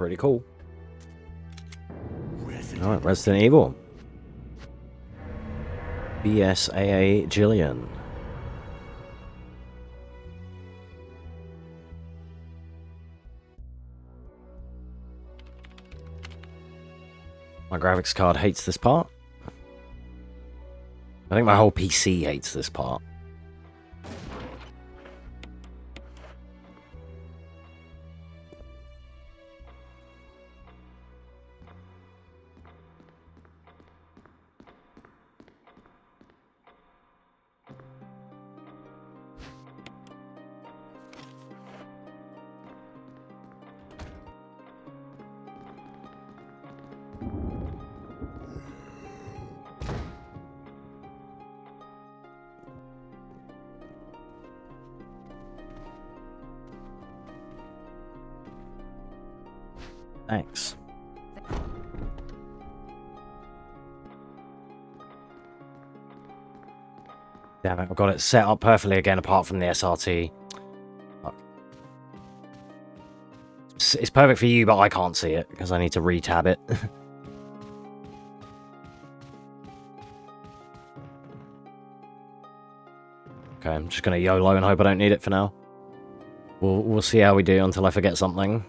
Pretty cool. Alright, Resident Evil. BSAA Jillian. My graphics card hates this part. I think my whole PC hates this part. Thanks. Damn it, I've got it set up perfectly again apart from the SRT. Fuck. It's perfect for you, but I can't see it because I need to re-tab it. Okay, I'm just going to YOLO and hope I don't need it for now. We'll see how we do until I forget something.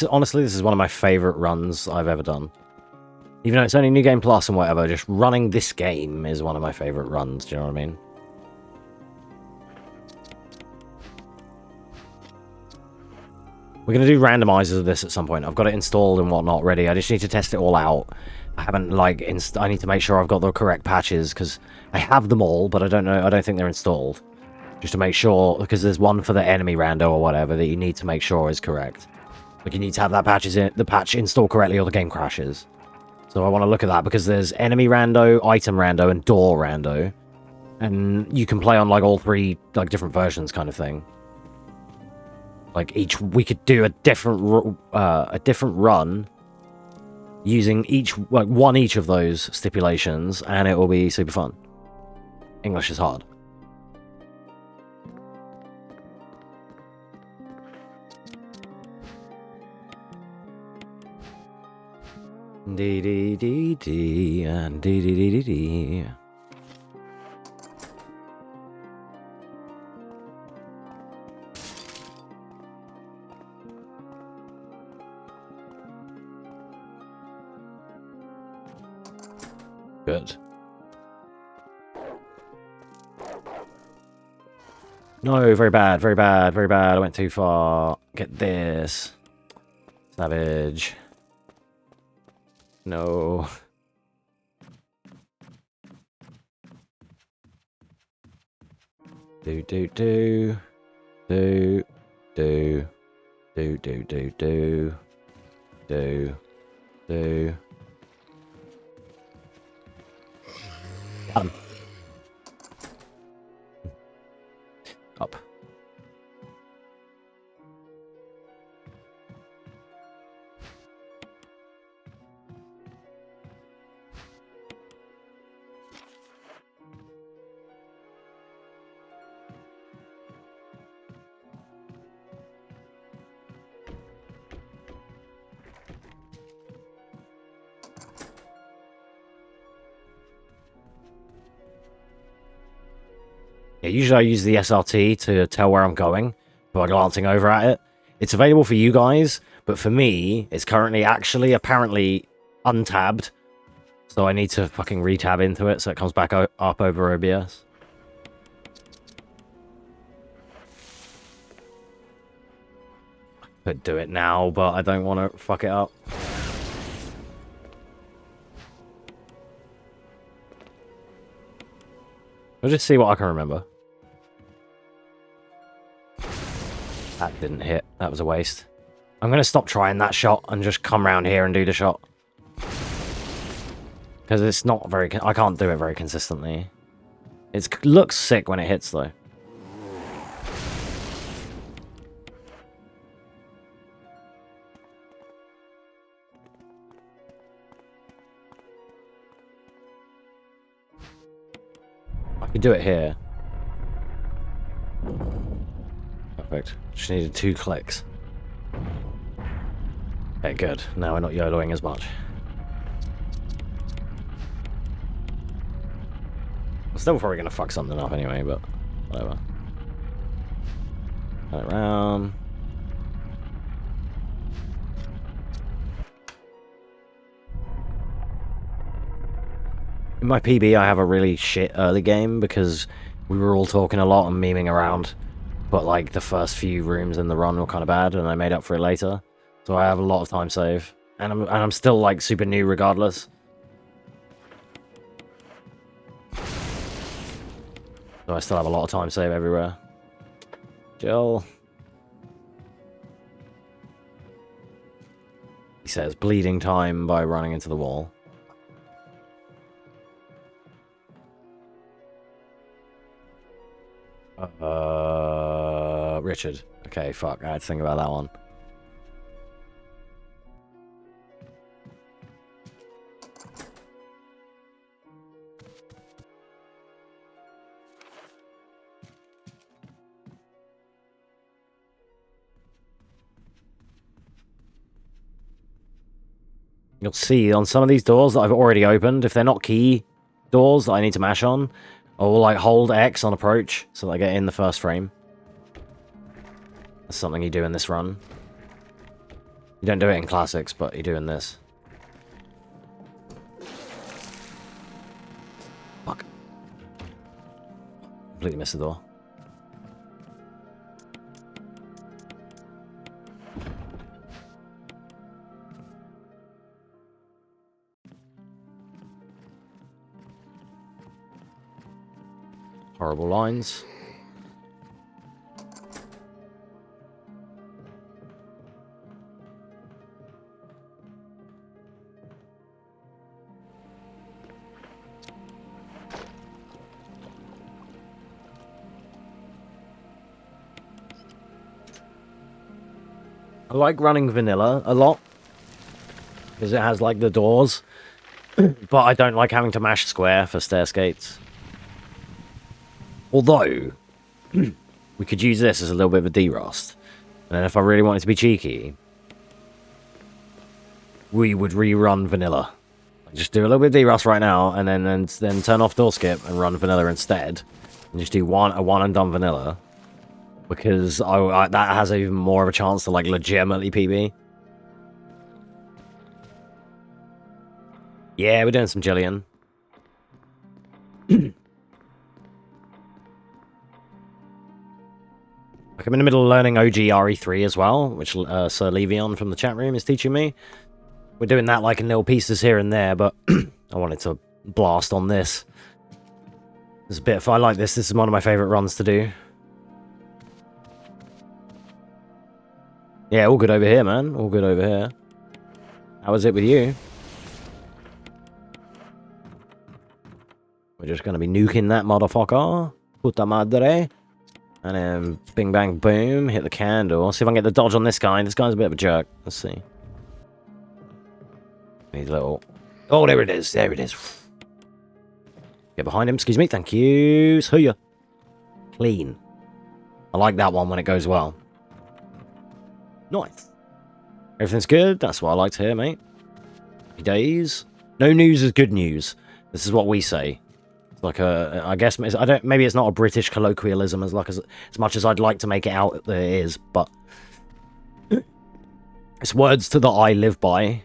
Honestly, this is one of my favorite runs I've ever done. Even though it's only New Game Plus and whatever, just running this game is one of my favorite runs, do you know what I mean? We're going to do randomizers of this at some point. I've got it installed and whatnot ready. I just need to test it all out. I haven't, like, I need to make sure I've got the correct patches, because I have them all, but I don't think they're installed. Just to make sure, because there's one for the enemy rando or whatever that you need to make sure is correct. Like, you need to have that the patch installed correctly or the game crashes. So I want to look at that, because there's enemy rando, item rando, and door rando. And you can play on, like, all three, like, different versions kind of thing. Like, we could do a different run using one each of those stipulations, and it will be super fun. English is hard. Dee dee dee dee and dee dee dee dee dee. Good. No, very bad, very bad, very bad. I went too far. Get this. Savage. No. Do do do. Do do do do do do do do. Got him. Up. Yeah, usually I use the SRT to tell where I'm going by glancing over at it. It's available for you guys, but for me, it's currently apparently untabbed. So I need to fucking re-tab into it so it comes back up over OBS. I could do it now, but I don't want to fuck it up. I'll just see what I can remember. That didn't hit. That was a waste. I'm going to stop trying that shot and just come around here and do the shot. Because it's not very... I can't do it very consistently. It looks sick when it hits, though. do it here. Perfect. Just needed 2 clicks. Okay, good. Now we're not YOLOing as much. I'm still probably gonna fuck something up anyway, but whatever. Turn it around. In my PB, I have a really shit early game because we were all talking a lot and memeing around, but like the first few rooms in the run were kind of bad, and I made up for it later. So I have a lot of time save, and I'm still like super new regardless. So I still have a lot of time save everywhere. Jill. He says bleeding time by running into the wall. Richard. Okay, fuck. I had to think about that one. You'll see on some of these doors that I've already opened, if they're not key doors that I need to mash on, I will like hold X on approach so that I get in the first frame. That's something you do in this run. You don't do it in classics, but you do in this. Fuck. Completely missed the door. Horrible lines. I like running vanilla a lot because it has like the doors, but I don't like having to mash square for stair skates. Although, we could use this as a little bit of a derust. And then if I really wanted to be cheeky, we would rerun vanilla. Just do a little bit of derust right now, and then turn off door skip and run vanilla instead. And just do a one and done vanilla. Because that has even more of a chance to like legitimately PB. Yeah, we're doing some Jillian. I'm in the middle of learning OG RE3 as well, which Sir Levion from the chat room is teaching me. We're doing that like in little pieces here and there, but I wanted to blast on this. There's a bit if I like this. This is one of my favorite runs to do. Yeah, all good over here, man. All good over here. How was it with you? We're just going to be nuking that motherfucker. Puta madre. And then bing, bang, boom. Hit the candle. See if I can get the dodge on this guy. This guy's a bit of a jerk. Let's see. He's little... Oh, there it is. There it is. Get behind him. Excuse me. Thank you. See ya. Clean. I like that one when it goes well. Nice. Everything's good. That's what I like to hear, mate. Happy days. No news is good news. This is what we say. It's like a, I guess, I don't. Maybe it's not a British colloquialism as much as I'd like to make it out that it is, but it's words that I live by.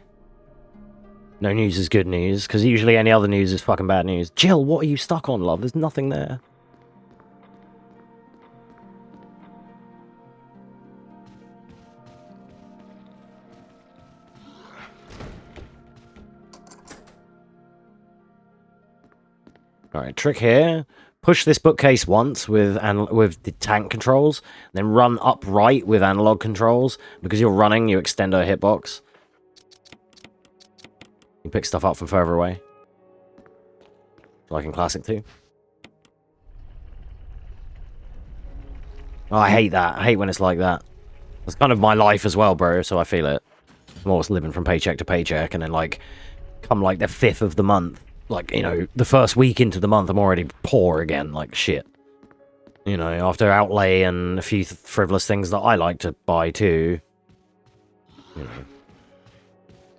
No news is good news, because usually any other news is fucking bad news. Jill, what are you stuck on, love? There's nothing there. Alright, trick here. Push this bookcase once with the tank controls, then run upright with analog controls. Because you're running, you extend her hitbox. You pick stuff up from further away. Like in Classic 2. Oh, I hate that. I hate when it's like that. It's kind of my life as well, bro, so I feel it. I'm always living from paycheck to paycheck, and then, like, come, like, the 5th of the month, Like, you know, the first week into the month, I'm already poor again, like shit. You know, after outlay and a few frivolous things that I like to buy too. You know.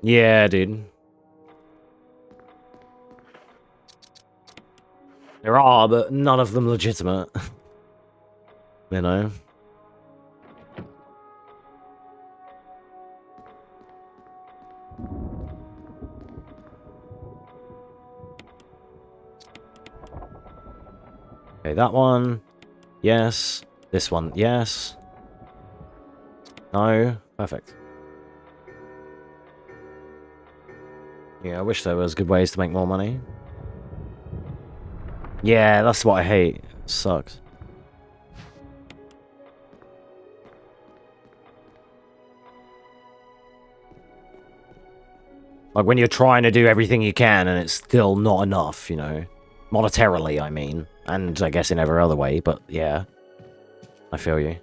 Yeah, dude. There are, but none of them legitimate. You know? Okay, that one. Yes. This one, yes. No. Perfect. Yeah, I wish there was good ways to make more money. Yeah, that's what I hate. It sucks. Like, when you're trying to do everything you can and it's still not enough, you know? Monetarily, I mean. And I guess in every other way, but yeah. I feel you.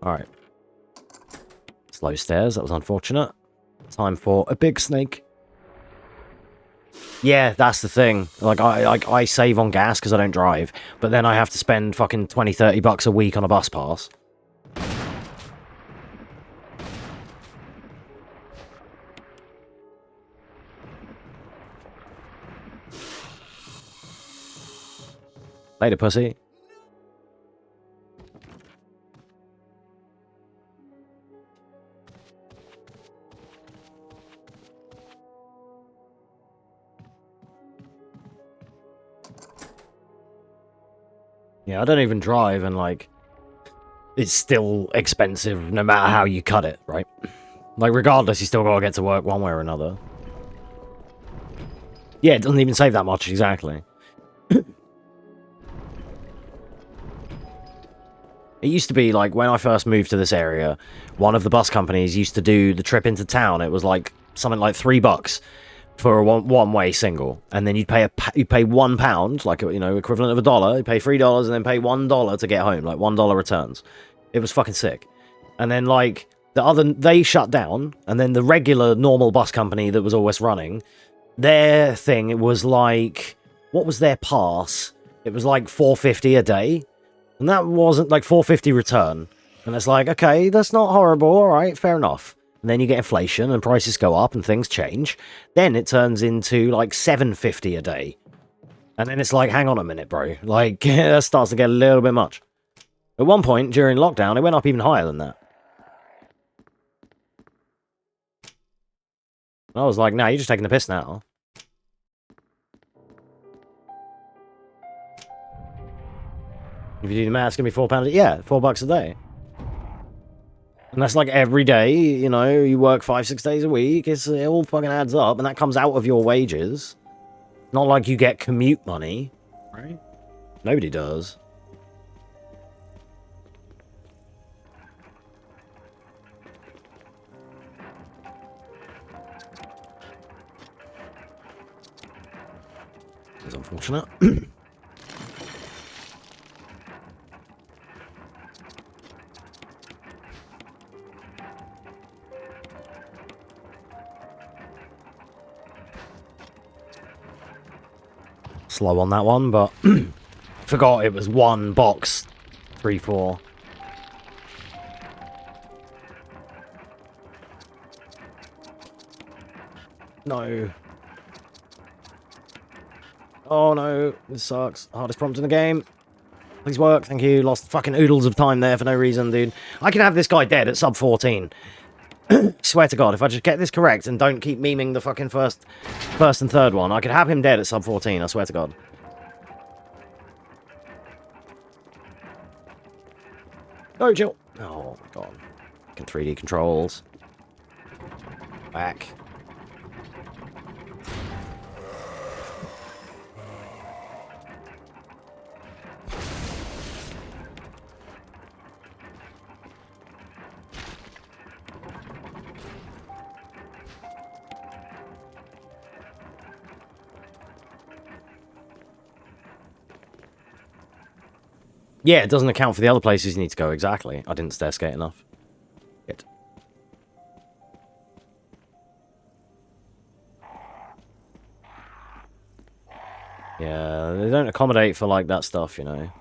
Alright. Slow stairs, that was unfortunate. Time for a big snake. Yeah, that's the thing. Like, I save on gas because I don't drive, but then I have to spend fucking 20, 30 bucks a week on a bus pass. Later, pussy. Yeah, I don't even drive, and, like, it's still expensive no matter how you cut it, right? Like, regardless, you still gotta get to work one way or another. Yeah, it doesn't even save that much, exactly. It used to be, like, when I first moved to this area, one of the bus companies used to do the trip into town. It was, like, something like $3 for a one-way single. And then you'd pay £1, like, you know, equivalent of $1. You'd pay $3 and then pay $1 to get home, like, $1 returns. It was fucking sick. And then, like, they shut down, and then the regular, normal bus company that was always running, their thing, it was, like, what was their pass? It was, like, $4.50 a day. And that wasn't like $4.50 return. And it's like, okay, that's not horrible, alright, fair enough. And then you get inflation and prices go up and things change. Then it turns into like $7.50 a day. And then it's like, hang on a minute, bro. Like, that starts to get a little bit much. At one point, during lockdown, it went up even higher than that. And I was like, nah, you're just taking the piss now. If you do the math, it's going to be £4. Yeah, $4 a day. And that's like every day, you know, you work 5-6 days a week. It all fucking adds up, and that comes out of your wages. Not like you get commute money, right? Nobody does. It's unfortunate. Slow on that one, but forgot it was one box. 3-4. No. Oh no, this sucks. Hardest prompt in the game. Please work, thank you. Lost fucking oodles of time there for no reason, dude. I can have this guy dead at sub 14. Swear to God, if I just get this correct and don't keep memeing the fucking first and third one, I could have him dead at sub 14, I swear to God. Go, Jill. Oh, my God. Fucking 3D controls. Back. Yeah, it doesn't account for the other places you need to go, exactly. I didn't stair skate enough. Shit. Yeah, they don't accommodate for, like, that stuff, you know.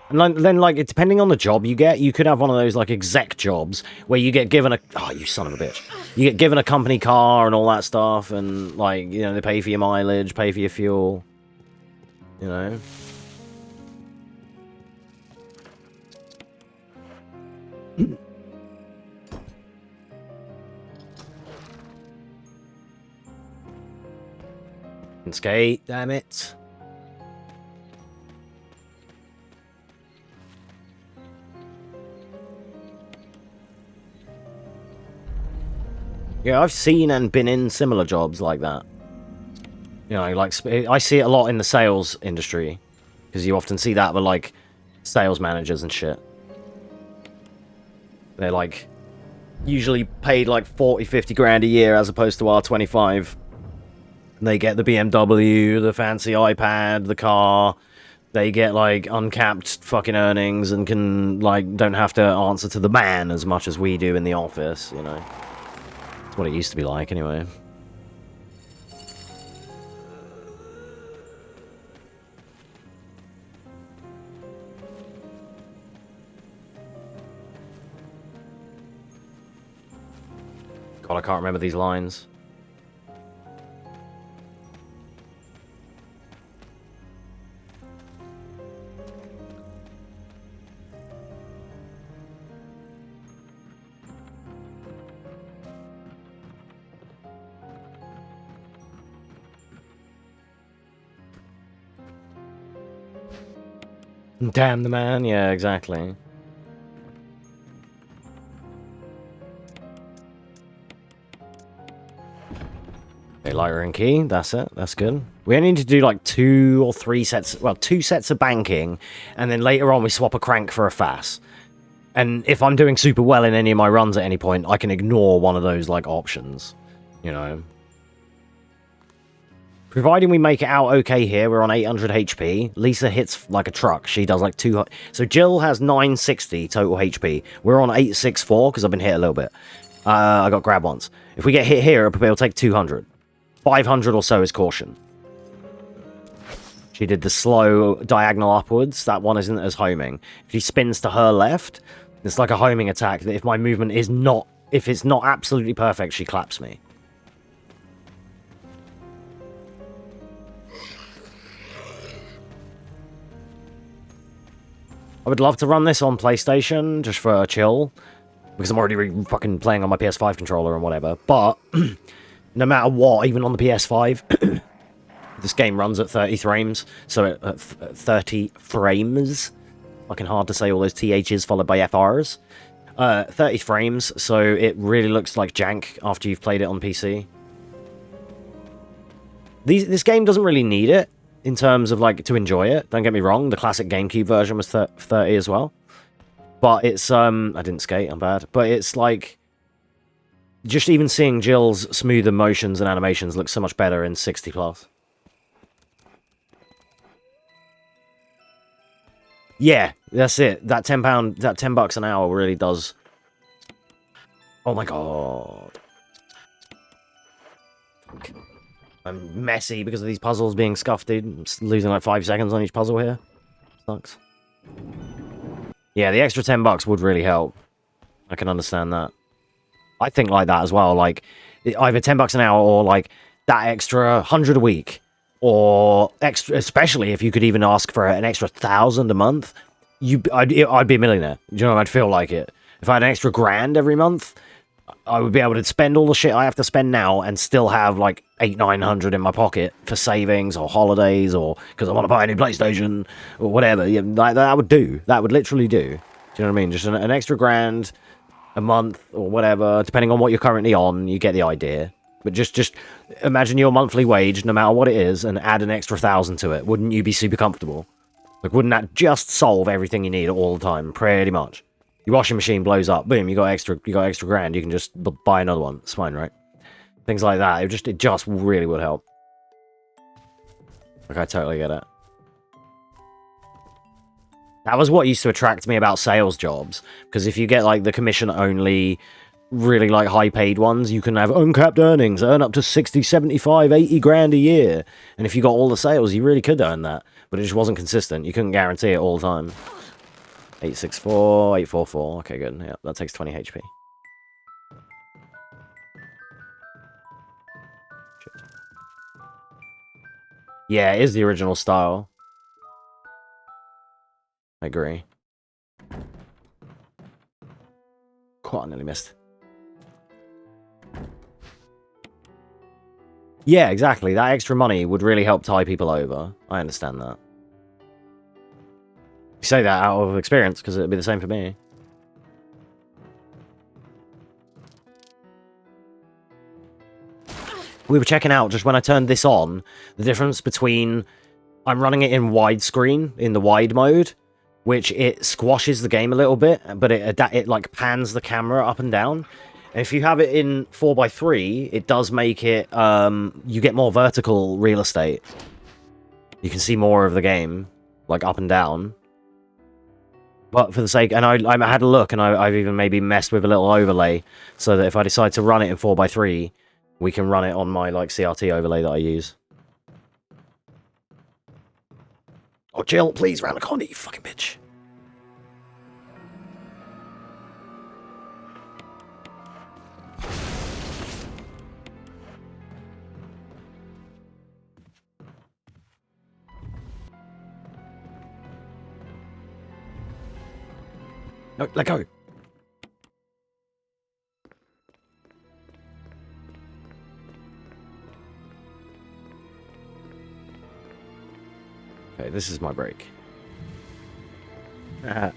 And then, like, depending on the job you get, you could have one of those, like, exec jobs where you get given a... Oh, you son of a bitch. You get given a company car and all that stuff, and, like, you know, they pay for your mileage, pay for your fuel. You know? And skate, damn it. Yeah, I've seen and been in similar jobs like that. You know, like, I see it a lot in the sales industry. Because you often see that with, like, sales managers and shit. They're, like, usually paid, like, 40, 50 grand a year as opposed to our 25. And they get the BMW, the fancy iPad, the car. They get, like, uncapped fucking earnings and can, like, don't have to answer to the man as much as we do in the office, you know. That's what it used to be like, anyway. God, I can't remember these lines. Damn the man, yeah, exactly. Okay, lighter and key, that's it, that's good. We only need to do like 2 or 3 sets, well, 2 sets of banking, and then later on we swap a crank for a FAS. And if I'm doing super well in any of my runs at any point, I can ignore one of those, like, options, you know. Providing we make it out okay here, we're on 800 HP. Lisa hits like a truck. She does like 200. So Jill has 960 total HP. We're on 864 because I've been hit a little bit. I got grab once. If we get hit here, it'll take 200. 500 or so is caution. She did the slow diagonal upwards. That one isn't as homing. If she spins to her left, it's like a homing attack that if my movement is not... If it's not absolutely perfect, she claps me. I would love to run this on PlayStation, just for a chill, because I'm already fucking playing on my PS5 controller and whatever, but no matter what, even on the PS5, this game runs at 30 frames, so at 30 frames, fucking hard to say all those THs followed by FRs, 30 frames, so it really looks like jank after you've played it on PC. This game doesn't really need it, in terms of, like, to enjoy it. Don't get me wrong, the classic GameCube version was 30 as well. But it's, I didn't skate, I'm bad. But it's, like, just even seeing Jill's smoother motions and animations looks so much better in 60 plus. Yeah, that's it. That £10, that $10 an hour really does... Oh my god. I'm messy because of these puzzles being scuffed, dude. I'm losing like 5 seconds on each puzzle here. Sucks. Yeah, the extra $10 would really help. I can understand that. I think like that as well. Like, either $10 an hour or like that extra 100 a week. Or extra, especially if you could even ask for an extra 1,000 a month. I'd be a millionaire. Do you know, I'd feel like it. If I had an extra grand every month, I would be able to spend all the shit I have to spend now and still have like 800-900 in my pocket for savings or holidays or because I want to buy a new PlayStation or whatever. Yeah, that would do. That would literally do. Do you know what I mean? Just an extra grand a month or whatever, depending on what you're currently on. You get the idea. But just imagine your monthly wage, no matter what it is, and add an extra 1,000 to it. Wouldn't you be super comfortable? Like, wouldn't that just solve everything you need all the time, pretty much? Your washing machine blows up, boom, you got extra grand, you can just buy another one. It's fine, right? Things like that. It just really would help. Like, I totally get it. That was what used to attract me about sales jobs, because if you get like the commission only really like high paid ones, you can have uncapped earnings, earn up to 60, 75, 80 grand a year. And if you got all the sales, you really could earn that. But it just wasn't consistent. You couldn't guarantee it all the time. 864, 844. Okay, good. Yeah, that takes 20 HP. Shit. Yeah, it is the original style. I agree. Quite nearly missed. Yeah, exactly. That extra money would really help tie people over. I understand that. You say that out of experience, because it'd be the same for me. We were checking out, just when I turned this on, the difference between... I'm running it in widescreen, in the wide mode, which it squashes the game a little bit, but it like pans the camera up and down. And if you have it in 4:3, it does make it, you get more vertical real estate. You can see more of the game, like up and down. But for the sake, and I had a look, and I've even maybe messed with a little overlay, so that if I decide to run it in 4:3, we can run it on my like CRT overlay that I use. Oh, Jill, please, round the corner, you fucking bitch. No, let go. Okay, this is my break. The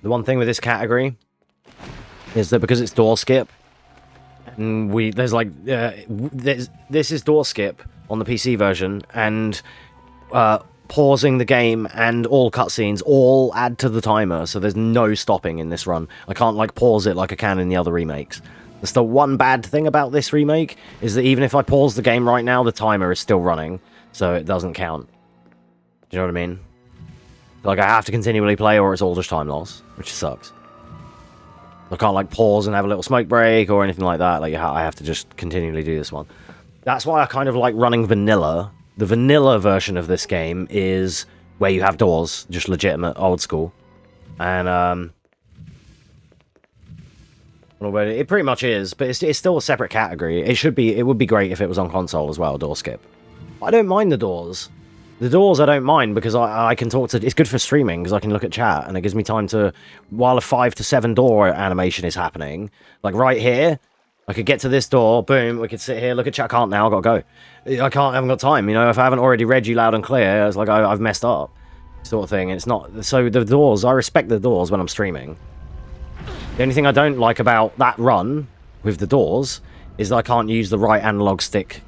one thing with this category is that because it's door skip, and this is door skip on the PC version, and pausing the game and all cutscenes all add to the timer, so there's no stopping in this run. I can't like pause it like I can in the other remakes. That's the one bad thing about this remake, is that even if I pause the game right now, the timer is still running, so it doesn't count. Do you know what I mean? Like, I have to continually play, or it's all just time loss, which sucks. I can't, like, pause and have a little smoke break or anything like that. Like, I have to just continually do this one. That's why I kind of like running vanilla. The vanilla version of this game is where you have doors, just legitimate, old school. And, well, it pretty much is, but it's still a separate category. It would be great if it was on console as well, door skip. I don't mind the doors. The doors I don't mind, because I can talk to... It's good for streaming, because I can look at chat, and it gives me time to... While a 5 to 7 door animation is happening, like right here, I could get to this door, boom, we could sit here, look at chat. I can't now, I've got to go. I haven't got time, you know, if I haven't already read you loud and clear, it's like I've messed up, sort of thing. It's not... So the doors, I respect the doors when I'm streaming. The only thing I don't like about that run with the doors is that I can't use the right analog stick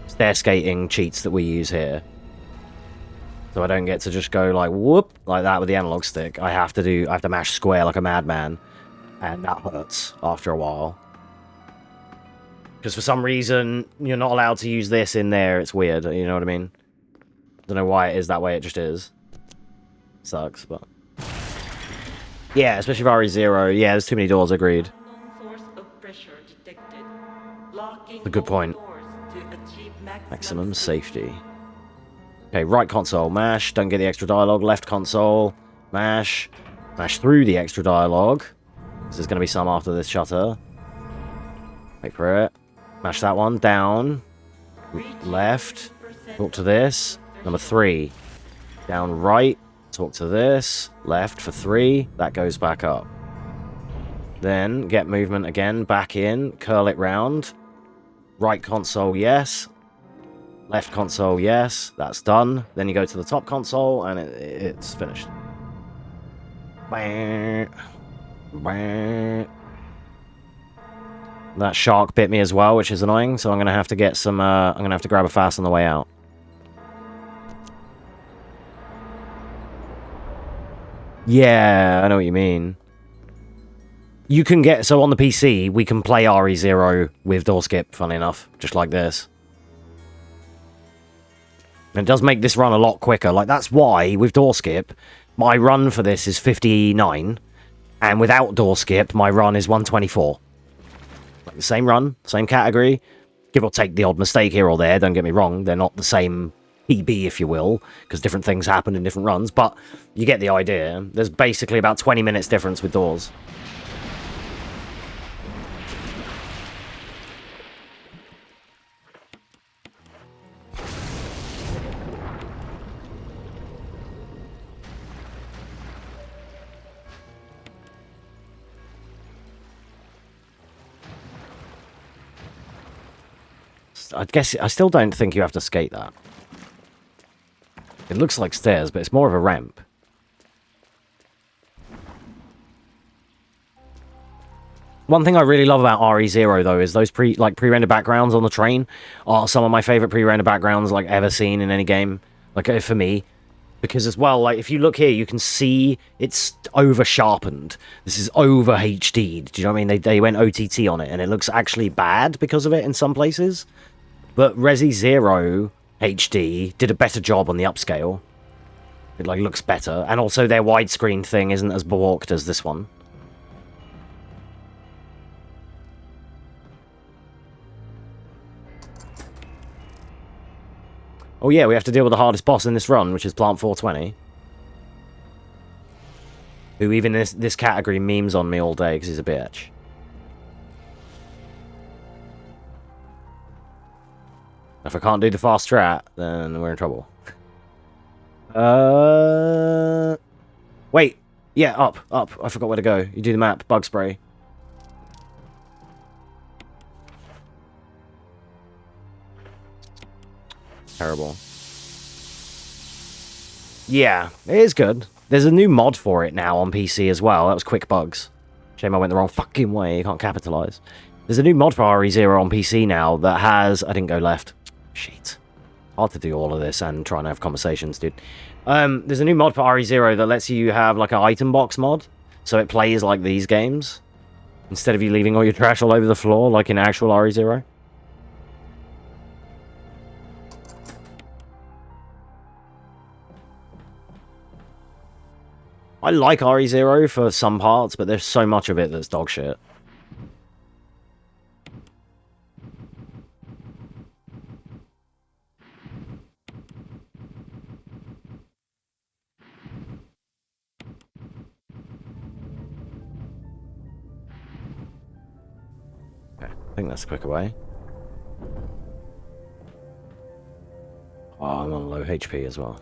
stair skating cheats that we use here. So I don't get to just go like whoop like that with the analog stick. I have to mash square like a madman, and that hurts after a while. Because for some reason you're not allowed to use this in there. It's weird, you know what I mean? Don't know why it is that way. It just is. Sucks, but yeah, especially for RE0. Yeah, there's too many doors. Agreed. A good point. Maximum safety. Okay, right console, mash, don't get the extra dialogue. Left console, mash. Mash through the extra dialogue. There's going to be some after this shutter. Wait for it. Mash that one, down. Left. Talk to this. Number 3. Down right. Talk to this. Left for 3. That goes back up. Then, get movement again, back in. Curl it round. Right console, yes. Left console, yes. That's done. Then you go to the top console, and it's finished. That shark bit me as well, which is annoying, so I'm going to have to get some... I'm going to have to grab a fast on the way out. Yeah, I know what you mean. You can get... So on the PC, we can play RE0 with door skip, funny enough. Just like this. And it does make this run a lot quicker. Like, that's why, with door skip, my run for this is 59. And without door skip, my run is 124. Like the same run, same category, give or take the odd mistake here or there, don't get me wrong, they're not the same PB, if you will, because different things happen in different runs, but you get the idea. There's basically about 20 minutes difference with doors. I guess I still don't think you have to skate that. It looks like stairs, but it's more of a ramp. One thing I really love about RE0 though is those pre-rendered backgrounds on the train are some of my favorite pre-rendered backgrounds like ever seen in any game. Like for me, because as well, like if you look here, you can see it's over sharpened. This is over HD'd. Do you know what I mean? They went OTT on it, and it looks actually bad because of it in some places. But Resi 0 HD did a better job on the upscale. It like looks better, and also their widescreen thing isn't as balked as this one. Oh yeah, we have to deal with the hardest boss in this run, which is Plant 420. Who even this category memes on me all day because he's a bitch. If I can't do the fast strat, then we're in trouble. Wait. Yeah, up. I forgot where to go. You do the map. Bug spray. Terrible. Yeah, it is good. There's a new mod for it now on PC as well. That was quick bugs. Shame I went the wrong fucking way. You can't capitalize. There's a new mod for RE0 on PC now that has... I didn't go left. Shit. Hard to do all of this and try and have conversations, dude. There's a new mod for RE0 that lets you have like an item box mod. So it plays like these games. Instead of you leaving all your trash all over the floor like in actual RE0. I like RE0 for some parts, but there's so much of it that's dog shit. Okay, I think that's a quicker way. Oh, I'm on low HP as well.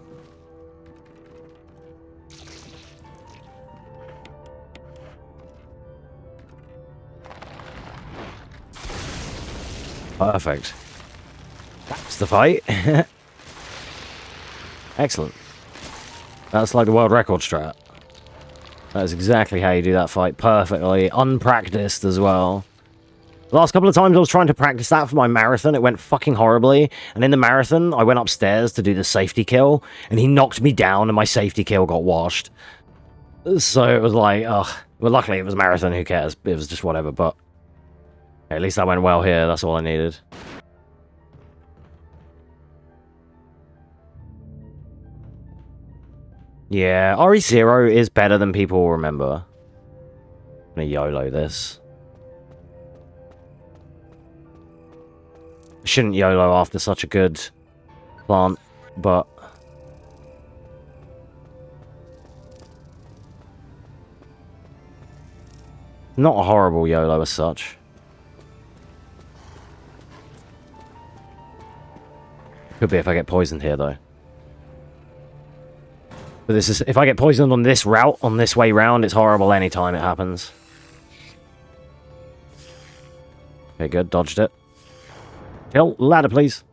Perfect. That's the fight. Excellent. That's like the world record strat. That is exactly how you do that fight perfectly. Unpracticed as well. The last couple of times I was trying to practice that for my marathon, it went fucking horribly. And in the marathon, I went upstairs to do the safety kill, and he knocked me down, and my safety kill got washed. So it was like, ugh. Well, luckily it was marathon, who cares? It was just whatever, but... at least that went well here, that's all I needed. Yeah, RE0 is better than people will remember. I'm gonna YOLO this. I shouldn't YOLO after such a good plant, but... not a horrible YOLO as such. Could be if I get poisoned here, though. But this is... if I get poisoned on this route, on this way round, it's horrible anytime it happens. Okay, good. Dodged it. Kill. Ladder, please.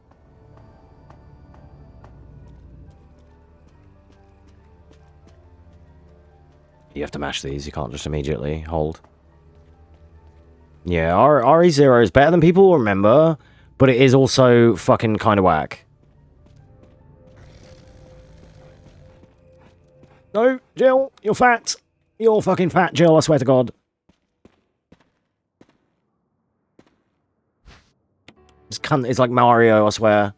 You have to mash these. You can't just immediately hold. Yeah, RE0 is better than people will remember, but it is also fucking kind of whack. No, Jill, you're fat. You're fucking fat, Jill, I swear to God. This cunt is like Mario, I swear.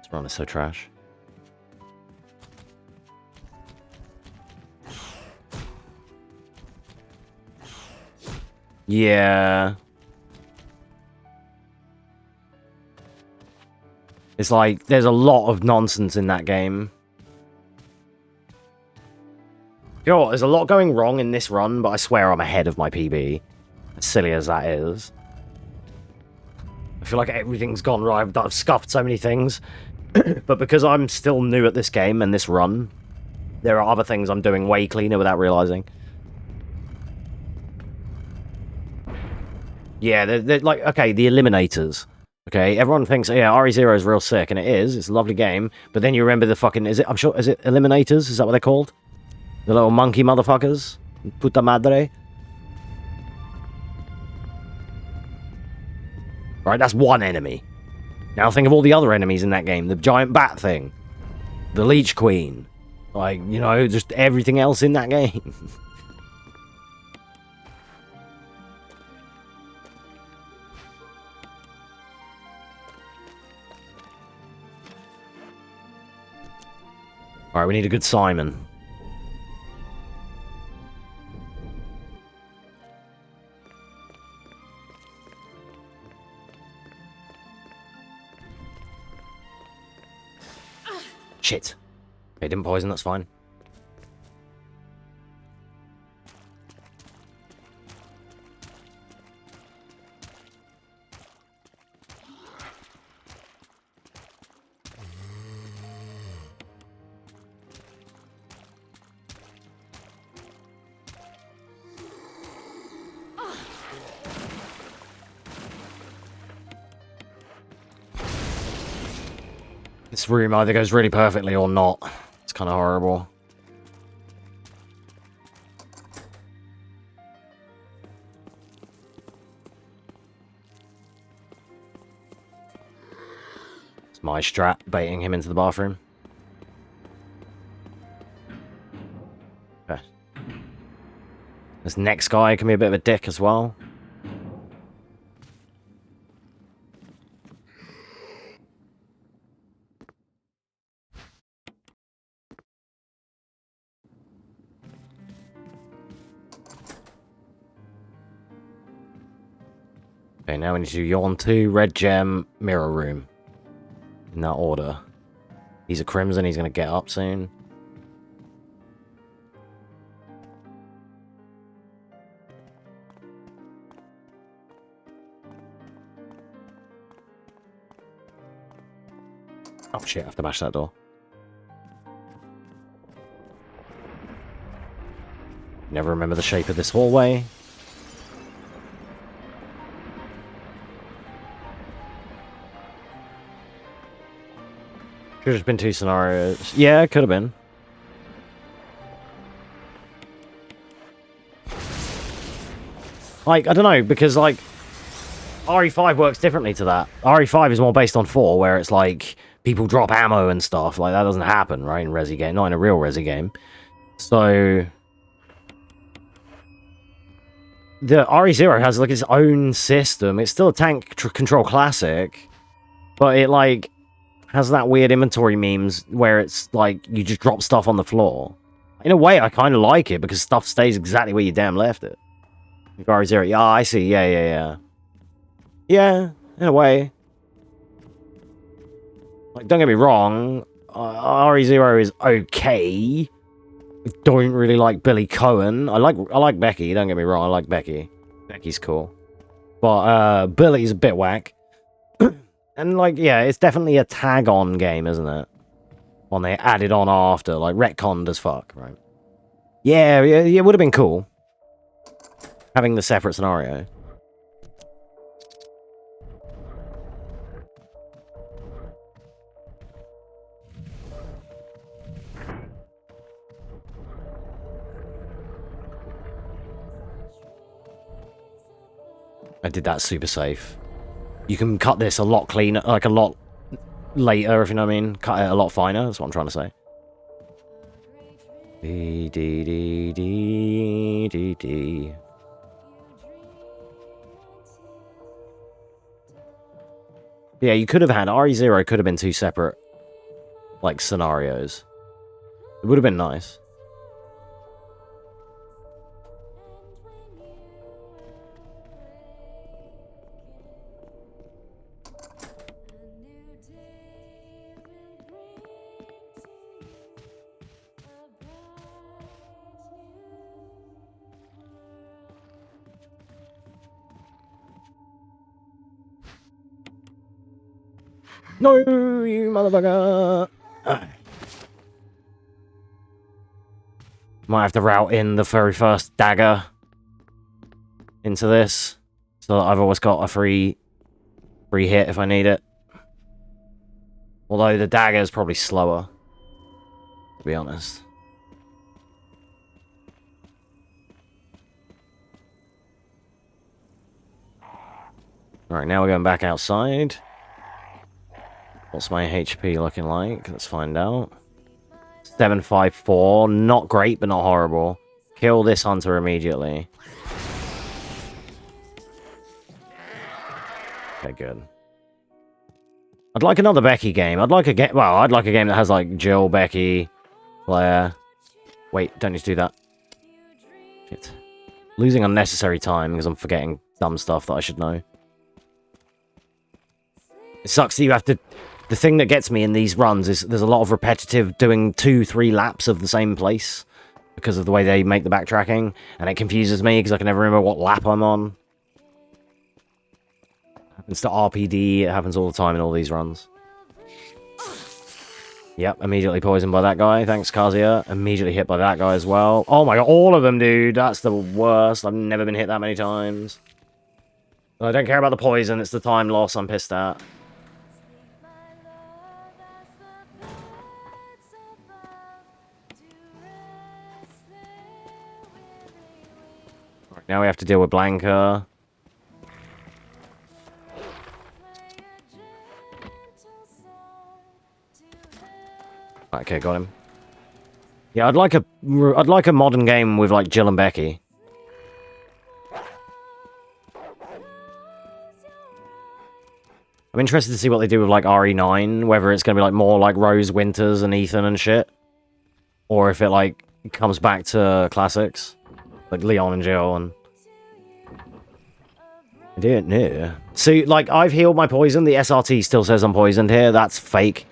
This run is so trash. Yeah. It's like, there's a lot of nonsense in that game. You know what, there's a lot going wrong in this run, but I swear I'm ahead of my PB. As silly as that is. I feel like everything's gone right. I've scuffed so many things. But because I'm still new at this game and this run, there are other things I'm doing way cleaner without realizing. Yeah, they're like, okay, the Eliminators. Okay, everyone thinks, yeah, RE0 is real sick, and it is. It's a lovely game. But then you remember the fucking, is it Eliminators? Is that what they're called? The little monkey motherfuckers? Puta madre. Right, that's one enemy. Now think of all the other enemies in that game. The giant bat thing. The Leech Queen. Like, you know, just everything else in that game. Alright, we need a good Simon. Shit. Okay, didn't poison, that's fine. This room either goes really perfectly or not. It's kind of horrible. It's my strat, baiting him into the bathroom. Okay. This next guy can be a bit of a dick as well. Okay, now we need to do Yawn 2, Red Gem, Mirror Room. In that order. He's a Crimson, he's going to get up soon. Oh shit, I have to bash that door. Never remember the shape of this hallway. Could have been 2 scenarios. Yeah, it could have been. Like, I don't know, because, like, RE5 works differently to that. RE5 is more based on 4, where it's like, people drop ammo and stuff. Like, that doesn't happen, right, in Resi game. Not in a real Resi game. So... the RE0 has, like, its own system. It's still a tank control classic. But it, like... has that weird inventory memes where it's like you just drop stuff on the floor. In a way, I kind of like it because stuff stays exactly where you damn left it. RE0, yeah, I see, yeah. Yeah, in a way. Like, don't get me wrong, RE0 is okay. I don't really like Billy Cohen. I like Becky, don't get me wrong, I like Becky. Becky's cool. But Billy's a bit whack. And, like, yeah, it's definitely a tag-on game, isn't it? One they added on after, like, retconned as fuck, right? Yeah, it would have been cool. Having the separate scenario. I did that super safe. You can cut this a lot cleaner, like a lot later, if you know what I mean. Cut it a lot finer, that's what I'm trying to say. D. Yeah, you could have had, RE0 could have been 2 separate like, scenarios. It would have been nice. No, you motherfucker! Might have to route in the very first dagger into this, so that I've always got a free hit if I need it. Although the dagger is probably slower, to be honest. Alright, now we're going back outside. What's my HP looking like? Let's find out. 754. Not great, but not horrible. Kill this hunter immediately. Okay, good. I'd like another Becky game. I'd like a game. Well, I'd like a game that has like Jill, Becky, Claire. Wait, don't need to do that. Shit. Losing unnecessary time because I'm forgetting dumb stuff that I should know. It sucks that you have to... The thing that gets me in these runs is there's a lot of repetitive doing 2-3 laps of the same place because of the way they make the backtracking, and it confuses me because I can never remember what lap I'm on. It happens to RPD, it happens all the time in all these runs. Yep, immediately poisoned by that guy. Thanks, Kazia. Immediately hit by that guy as well. Oh my god, all of them, dude. That's the worst. I've never been hit that many times. I don't care about the poison, it's the time loss I'm pissed at. Now we have to deal with Blanca. Okay, got him. Yeah, I'd like a modern game with like Jill and Becky. I'm interested to see what they do with like RE9, whether it's going to be like more like Rose Winters and Ethan and shit, or if it like comes back to classics like Leon and Jill and. I didn't know. See, like, I've healed my poison. The SRT still says I'm poisoned here. That's fake.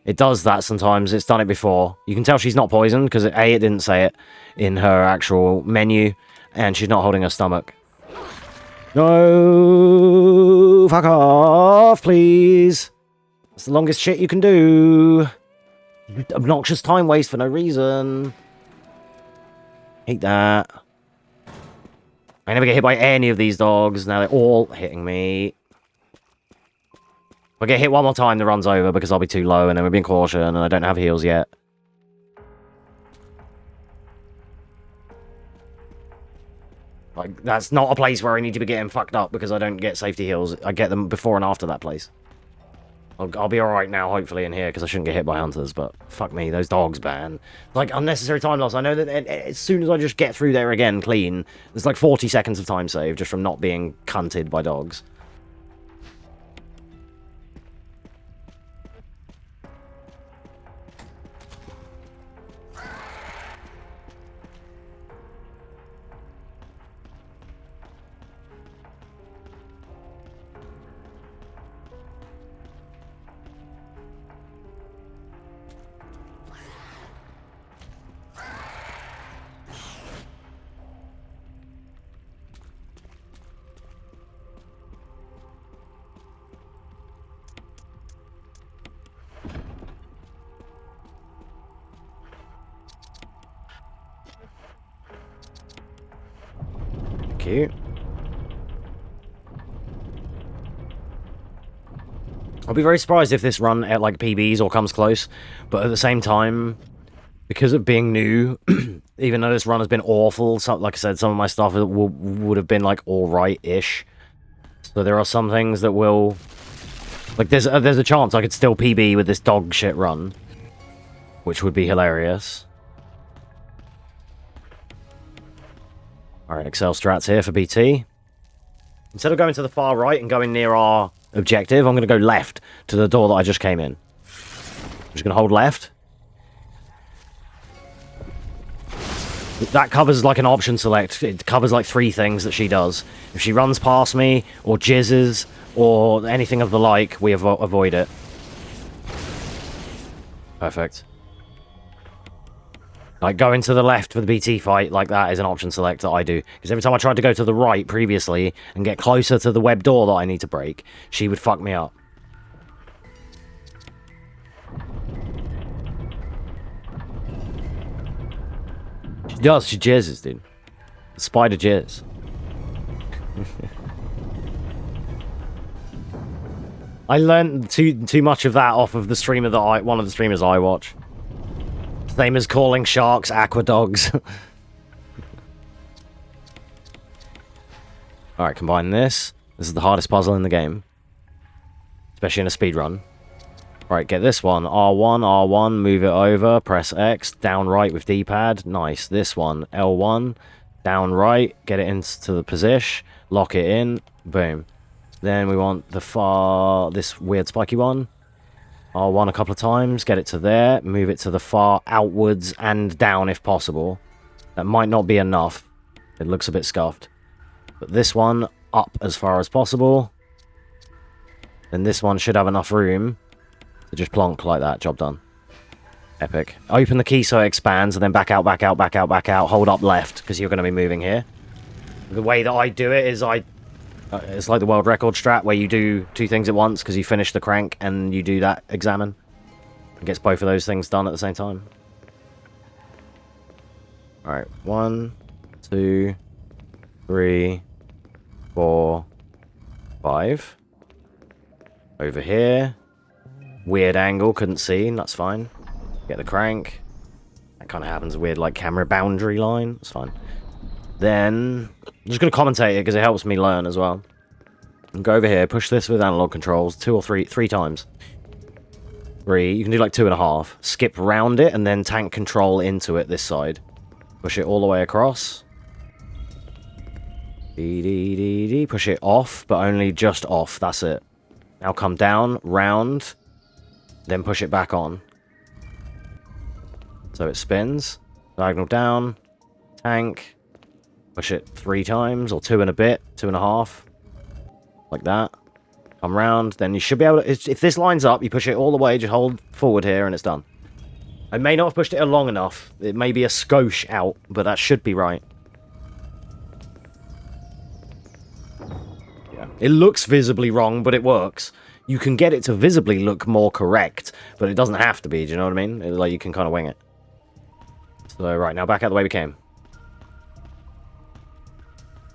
It does that sometimes. It's done it before. You can tell she's not poisoned because, A, it didn't say it in her actual menu, and she's not holding her stomach. No! Fuck off, please! That's the longest shit you can do. Obnoxious time waste for no reason. Hate that. I never get hit by any of these dogs. Now they're all hitting me. If I get hit one more time, the run's over because I'll be too low and then we're being caution and I don't have heals yet. Like, that's not a place where I need to be getting fucked up because I don't get safety heals. I get them before and after that place. I'll be alright now, hopefully, in here, because I shouldn't get hit by hunters, but fuck me, those dogs, man. Like, unnecessary time loss. I know that as soon as I just get through there again clean, there's like 40 seconds of time save just from not being cunted by dogs. Cute. I'll be very surprised if this run at like PBs or comes close, but at the same time, because of being new, even though this run has been awful, so, like I said, some of my stuff would have been like alright-ish. So there are some things that will, like there's a chance I could still PB with this dog shit run, which would be hilarious. Alright, Excel strats here for BT. Instead of going to the far right and going near our objective, I'm going to go left to the door that I just came in. I'm just going to hold left. That covers like an option select. It covers like 3 things that she does. If she runs past me, or jizzes, or anything of the like, we avoid it. Perfect. Like, going to the left for the BT fight, like that is an option select that I do. Because every time I tried to go to the right previously and get closer to the web door that I need to break, she would fuck me up. She does, she jizzes, dude. Spider jizz. I learned too much of that off of the streamer that one of the streamers I watch. Same as calling sharks aqua dogs. Alright, combine this. This is the hardest puzzle in the game. Especially in a speedrun. Alright, get this one. R1, R1, move it over, press X, down right with D-pad. Nice. This one, L1, down right, get it into the position, lock it in, boom. Then we want this weird spiky one. R1 a couple of times, get it to there, move it to the far outwards and down if possible. That might not be enough. It looks a bit scuffed. But this one up as far as possible. Then this one should have enough room to just plonk like that. Job done. Epic. Open the key so it expands and then back out, back out, back out, back out. Hold up left because you're going to be moving here. The way that I do it is it's like the world record strat where you do 2 things at once because you finish the crank and you do that examine. It gets both of those things done at the same time. Alright, 1, 2, 3, 4, 5. Over here. Weird angle, couldn't see, that's fine. Get the crank. That kind of happens, weird like camera boundary line, that's fine. Then, I'm just going to commentate it because it helps me learn as well. And go over here, push this with analog controls 2 or 3 times. 3, you can do like 2.5. Skip round it and then tank control into it this side. Push it all the way across. Push it off, but only just off, that's it. Now come down, round, then push it back on. So it spins. Diagonal down, tank. Push it 3 times, or 2 and a bit, 2.5. Like that. Come round, then you should be able to... If this lines up, you push it all the way, just hold forward here, and it's done. I may not have pushed it long enough. It may be a skosh out, but that should be right. Yeah. It looks visibly wrong, but it works. You can get it to visibly look more correct, but it doesn't have to be, do you know what I mean? Like, you can kind of wing it. So, right, now back out the way we came.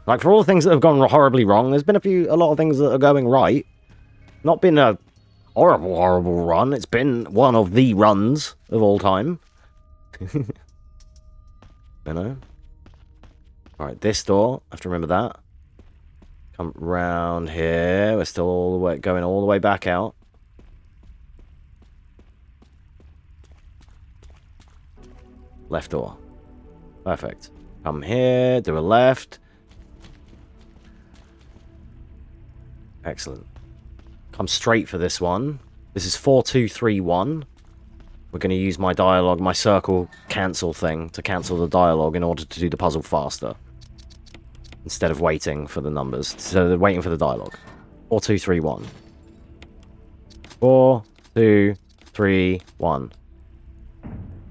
Like, for all the things that have gone horribly wrong, there's been a lot of things that are going right. Not been a horrible, horrible run. It's been one of the runs of all time. You know? Alright, this door. I have to remember that. Come round here. We're still going all the way back out. Left door. Perfect. Come here, do a left. Excellent. Come straight for this one. This is 4, 2, 3, 1. We're going to use my dialogue, my circle cancel thing to cancel the dialogue in order to do the puzzle faster. Instead of waiting for the numbers. So they're waiting for the dialogue. 4, 2, 3, 1. 4, 2, 3, 1.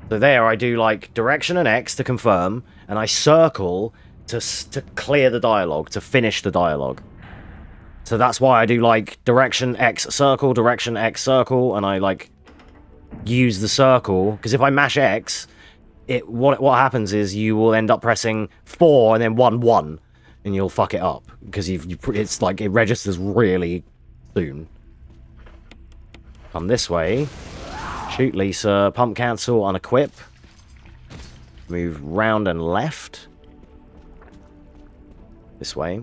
So there I do like direction and X to confirm, and I circle to clear the dialogue, to finish the dialogue. So that's why I do like direction X circle, and I like use the circle, because if I mash X, what happens is you will end up pressing 4 and then 1, 1, and you'll fuck it up because it's like it registers really soon. Come this way. Shoot Lisa, pump cancel, unequip. Move round and left. This way.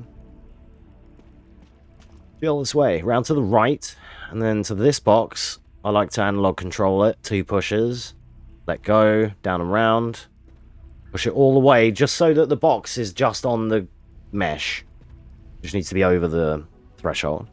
Feel this way, round to the right, and then to this box. I like to analog control it, 2 pushes. Let go, down and round. Push it all the way, just so that the box is just on the mesh. Just needs to be over the threshold.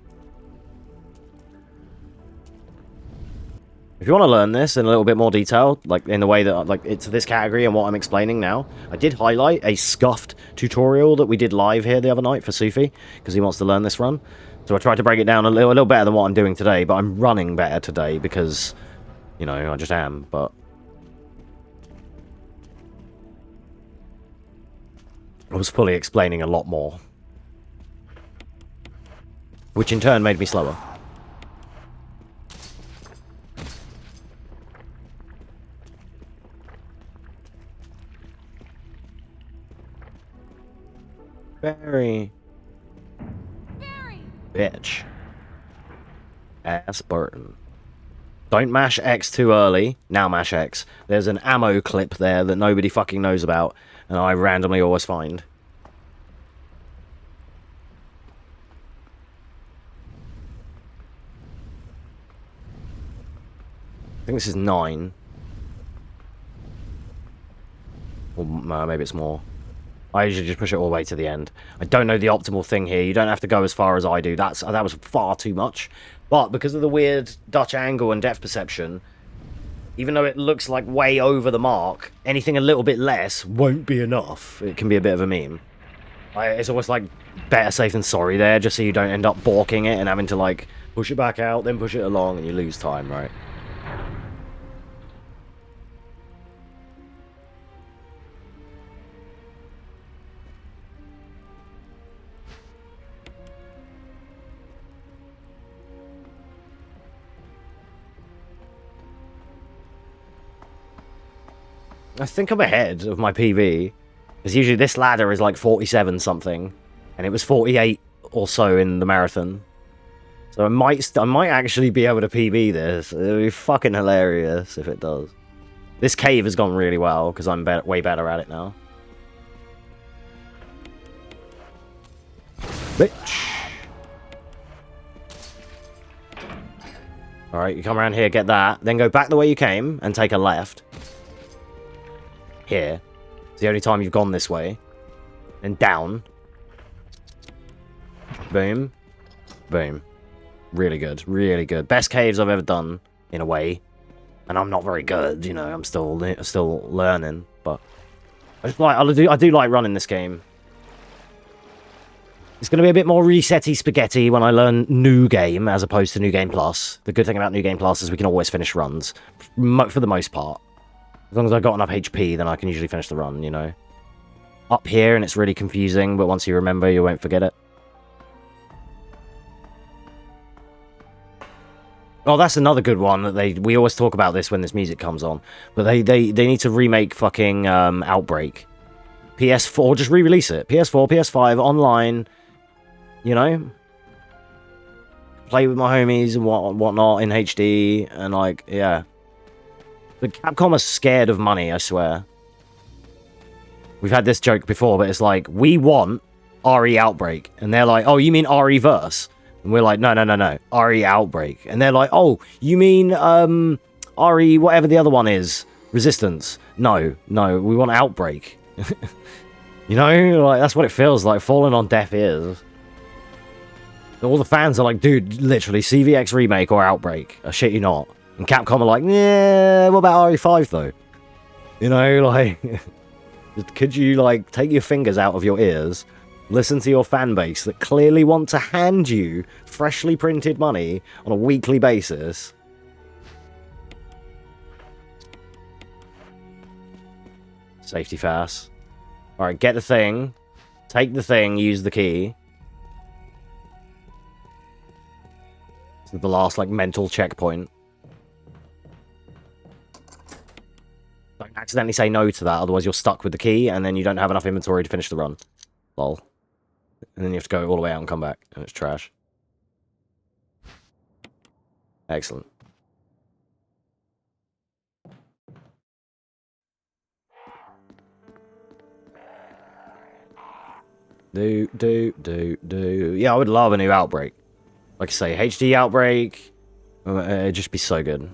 If you want to learn this in a little bit more detail, like in the way that like it's this category and what I'm explaining now, I did highlight a scuffed tutorial that we did live here the other night for Sufi, because he wants to learn this run. So I tried to break it down a little better than what I'm doing today, but I'm running better today because, you know, I just am, but... I was fully explaining a lot more. Which in turn made me slower. Very. Bitch. Ass Burton. Don't mash X too early. Now mash X. There's an ammo clip there that nobody fucking knows about, and I randomly always find. I think this is 9. Or maybe it's more. I usually just push it all the way to the end. I don't know the optimal thing here. You don't have to go as far as I do. That was far too much. But because of the weird Dutch angle and depth perception, even though it looks like way over the mark, anything a little bit less won't be enough. It can be a bit of a meme. It's almost like better safe than sorry there, just so you don't end up balking it and having to like push it back out, then push it along, and you lose time, right? I think I'm ahead of my PB. Because usually this ladder is like 47 something. And it was 48 or so in the marathon. So I might actually be able to PB this. It'll be fucking hilarious if it does. This cave has gone really well because I'm way better at it now. Bitch. Alright, you come around here, get that. Then go back the way you came and take a left. Here. It's the only time you've gone this way. And down. Boom. Boom. Really good. Really good. Best caves I've ever done, in a way. And I'm not very good, you know. I'm still learning. But I do like running this game. It's going to be a bit more resetty spaghetti when I learn New Game as opposed to New Game Plus. The good thing about New Game Plus is we can always finish runs. For the most part. As long as I've got enough HP, then I can usually finish the run, you know. Up here, and it's really confusing, but once you remember, you won't forget it. Oh, that's another good one that we always talk about this when this music comes on. But they need to remake fucking Outbreak. PS4, just re-release it. PS4, PS5, online, you know. Play with my homies and whatnot in HD, and like, yeah. But Capcom are scared of money, I swear. We've had this joke before, but it's like, we want RE Outbreak. And they're like, oh, you mean RE Verse? And we're like, no, no, no, no. RE Outbreak. And they're like, oh, you mean RE whatever the other one is? Resistance. No, no, we want Outbreak. You know, like that's what it feels like, falling on deaf ears. All the fans are like, dude, literally, CVX Remake or Outbreak. I shit you not. And Capcom are like, yeah, what about RE5 though? You know, like, could you like take your fingers out of your ears, listen to your fan base that clearly want to hand you freshly printed money on a weekly basis? Safety fast. Alright, get the thing. Take the thing, use the key. This is the last, like, mental checkpoint. Don't accidentally say no to that, otherwise you're stuck with the key, and then you don't have enough inventory to finish the run. Lol. And then you have to go all the way out and come back, and it's trash. Excellent. Yeah, I would love a new Outbreak. Like I say, HD Outbreak. It'd just be so good.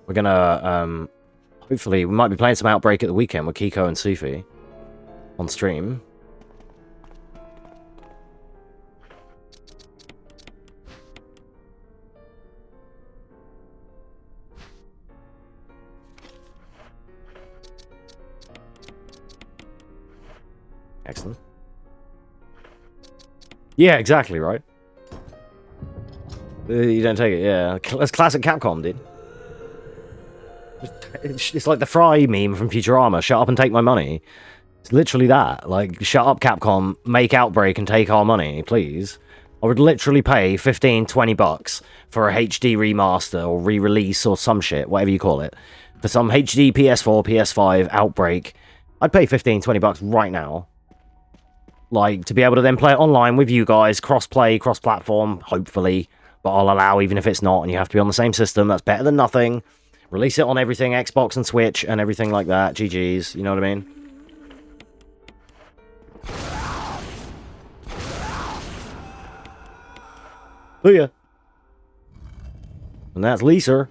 We're gonna Hopefully, we might be playing some Outbreak at the weekend with Kiko and Sufi on stream. Excellent. Yeah, exactly, right? You don't take it, yeah. That's classic Capcom, dude. It's like the Fry meme from Futurama. Shut up and take my money. It's literally that. Like, shut up, Capcom. Make Outbreak and take our money, please. I would literally pay 15, 20 bucks for a HD remaster or re-release or some shit, whatever you call it. For some HD PS4, PS5 Outbreak. I'd pay 15, 20 bucks right now. Like, to be able to then play it online with you guys, cross-play, cross-platform, hopefully. But I'll allow even if it's not, and you have to be on the same system. That's better than nothing. Release it on everything, Xbox and Switch, and everything like that. GG's, you know what I mean? Booyah. And that's Lisa.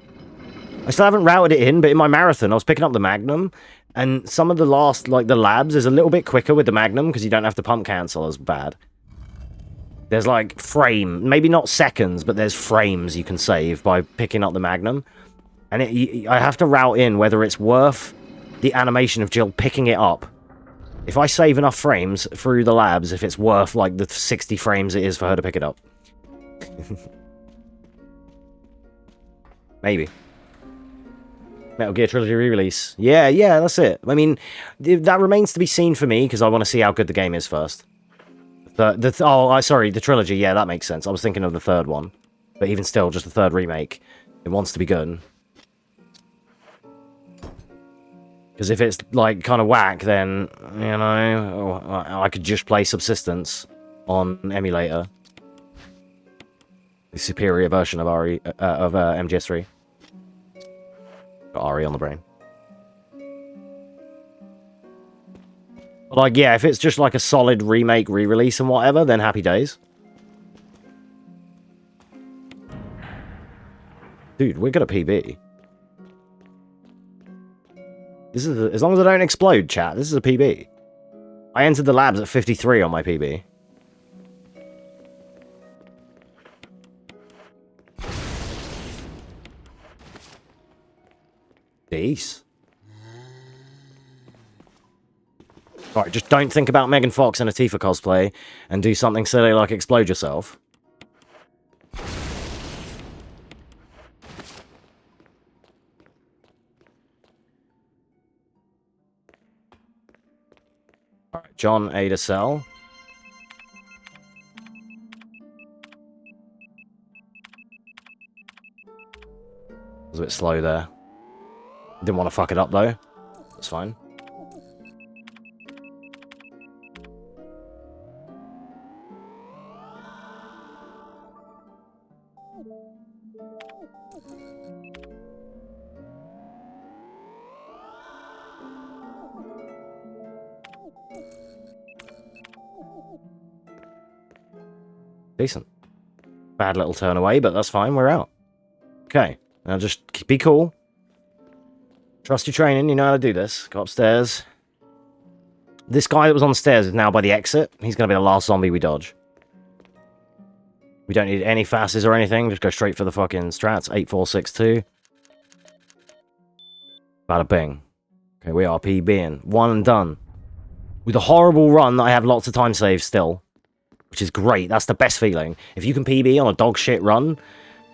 I still haven't routed it in, but in my marathon, I was picking up the Magnum, and some of the last, like, the labs is a little bit quicker with the Magnum, because you don't have to pump cancel as bad. There's, like, maybe not seconds, but there's frames you can save by picking up the Magnum. And I have to route in whether it's worth the animation of Jill picking it up. If I save enough frames through the labs, if it's worth, like, the 60 frames it is for her to pick it up. Maybe. Metal Gear Trilogy re-release. Yeah, that's it. I mean, that remains to be seen for me, because I want to see how good the game is first. Sorry, the trilogy. Yeah, that makes sense. I was thinking of the third one. But even still, just the third remake. It wants to be good. Because if it's, like, kind of whack, then, you know, I could just play Subsistence on emulator. The superior version of MGS3. Got RE on the brain. But, like, yeah, if it's just, like, a solid remake, re-release and whatever, then happy days. Dude, we're good at PB. This is as long as I don't explode, chat. This is a PB. I entered the labs at 53 on my PB. Peace. Alright, just don't think about Megan Fox in a Tifa cosplay and do something silly like explode yourself. Alright, John Ada Cell. Was a bit slow there. Didn't want to fuck it up though. That's fine. Decent. Bad little turn away, but that's fine. We're out. Okay. Now just be cool. Trust your training. You know how to do this. Go upstairs. This guy that was on the stairs is now by the exit. He's going to be the last zombie we dodge. We don't need any fastest or anything. Just go straight for the fucking strats. 8462. Bada bing. Okay, we are PBing. One and done. With a horrible run that I have lots of time saves still. Which is great. That's the best feeling. If you can PB on a dog shit run,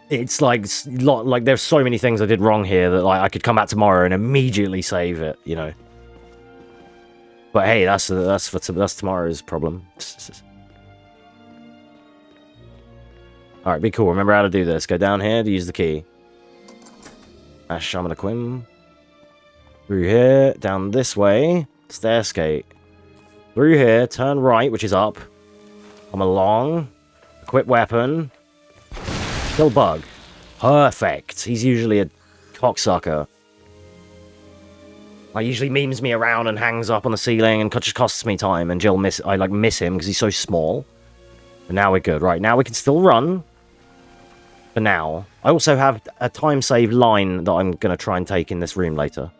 it's like there's so many things I did wrong here that like I could come back tomorrow and immediately save it, you know. But hey, that's tomorrow's problem. All right, be cool. Remember how to do this. Go down here to use the key. Ash Shaman Quim. Through here, down this way. Stair skate. Through here, turn right, which is up. Come along. Equip weapon. Kill bug. Perfect. He's usually a cocksucker. Like, usually memes me around and hangs up on the ceiling and just costs me time. And I miss him because he's so small. But now we're good. Right, now we can still run. For now. I also have a time save line that I'm going to try and take in this room later.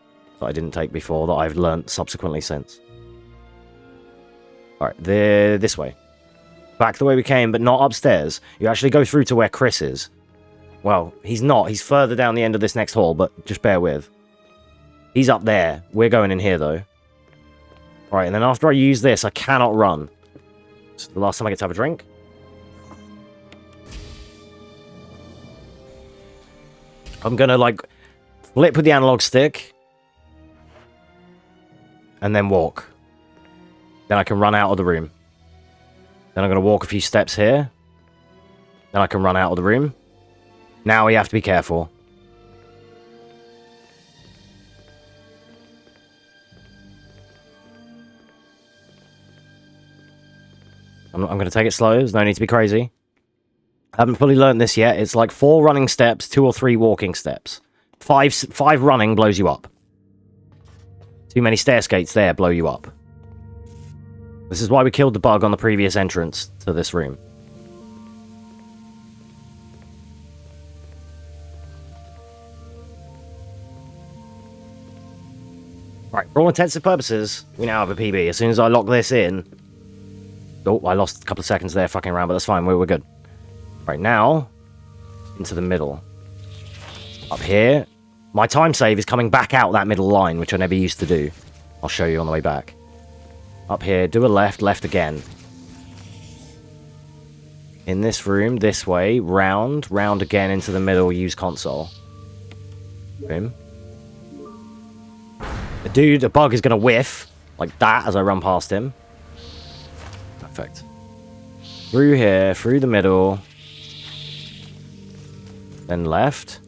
that I didn't take before that I've learnt subsequently since. Alright, this way. Back the way we came, but not upstairs. You actually go through to where Chris is. Well, he's not. He's further down the end of this next hall, but just bear with. He's up there. We're going in here, though. Alright, and then after I use this, I cannot run. It's the last time I get to have a drink. I'm gonna, like, flip with the analog stick. And then walk. Then I can run out of the room. Then I'm gonna walk a few steps here. Then I can run out of the room. Now we have to be careful. I'm going to take it slow. There's no need to be crazy. I haven't fully learned this yet. It's like 4 running steps, 2 or 3 walking steps. 5 running blows you up. Too many stair skates there blow you up. This is why we killed the bug on the previous entrance to this room. Right, for all intensive purposes, we now have a PB. As soon as I lock this in... Oh, I lost a couple of seconds there fucking around, but that's fine. We're good. Right, now, into the middle. Up here. My time save is coming back out that middle line, which I never used to do. I'll show you on the way back. Up here, do a left, left again. In this room, this way, round, round again into the middle, use console. Boom. The bug is going to whiff, like that, as I run past him. Perfect. Through here, through the middle. Then left.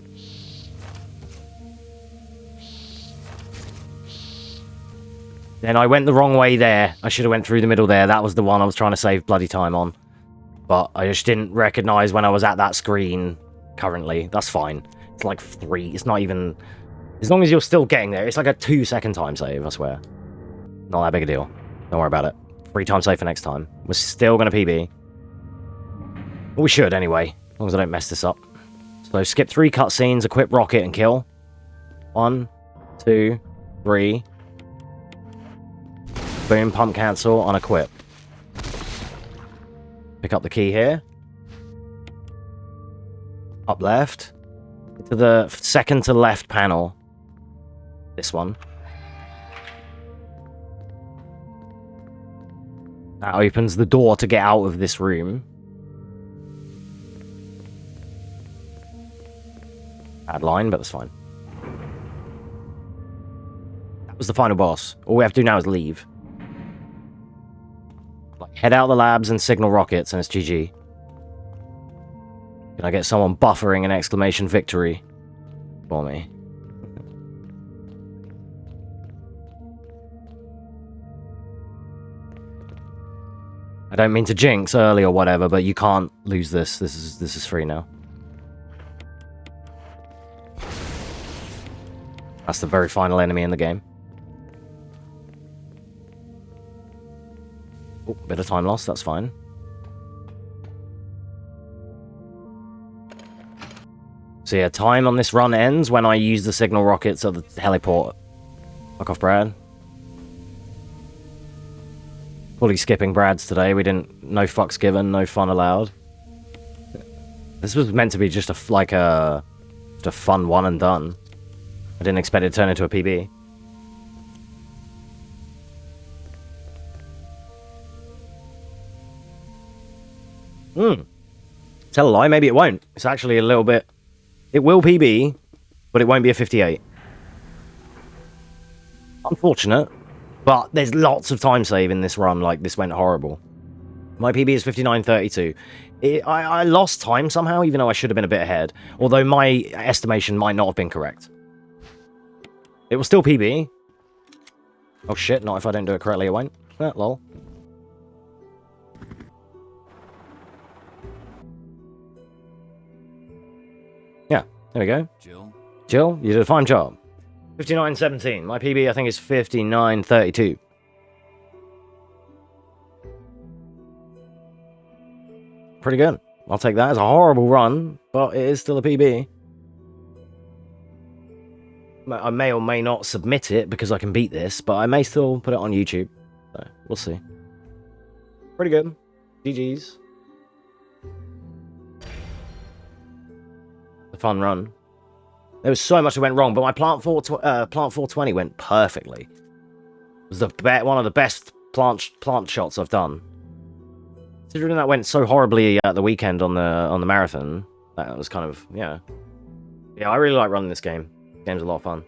Then I went the wrong way there. I should have went through the middle there. That was the one I was trying to save bloody time on. But I just didn't recognize when I was at that screen currently. That's fine. It's like 3. It's not even... As long as you're still getting there, it's like a 2-second time save, I swear. Not that big a deal. Don't worry about it. 3 time save for next time. We're still going to PB. Well, we should, anyway. As long as I don't mess this up. So, skip 3 cutscenes, equip rocket, and kill. 1, 2, 3. Boom, pump cancel, unequip. Pick up the key here. Up left. To the second to left panel. This one. That opens the door to get out of this room. Bad line, but that's fine. That was the final boss. All we have to do now is leave. Like, head out of the labs and signal rockets, and it's GG. Can I get someone buffering an exclamation victory for me? I don't mean to jinx early or whatever, but you can't lose this. This is free now. That's the very final enemy in the game. Oh, bit of time lost, that's fine. So yeah, time on this run ends when I use the signal rockets at the heliport. Fuck off, Brad. Fully skipping Brad's today. We didn't... No fucks given, no fun allowed. This was meant to be just a fun one and done. I didn't expect it to turn into a PB. Tell a lie, maybe it won't. It's actually a little bit... It will PB, but it won't be a 58. Unfortunate, but there's lots of time save in this run. Like, this went horrible. My PB is 59.32. I lost time somehow, even though I should have been a bit ahead. Although my estimation might not have been correct. It will still PB. Oh shit, not if I don't do it correctly, it won't. Lol. Yeah, there we go. Jill, you did a fine job. 59.17. My PB, I think, is 59.32. Pretty good. I'll take that. It's a horrible run, but it is still a PB. I may or may not submit it because I can beat this, but I may still put it on YouTube. So, we'll see. Pretty good. GG's. A fun run. There was so much that went wrong, but my plant 420 went perfectly. It was one of the best plant shots I've done. Considering that went so horribly at the weekend on the marathon, that was kind of, yeah. Yeah, I really like running this game. Game's a lot of fun.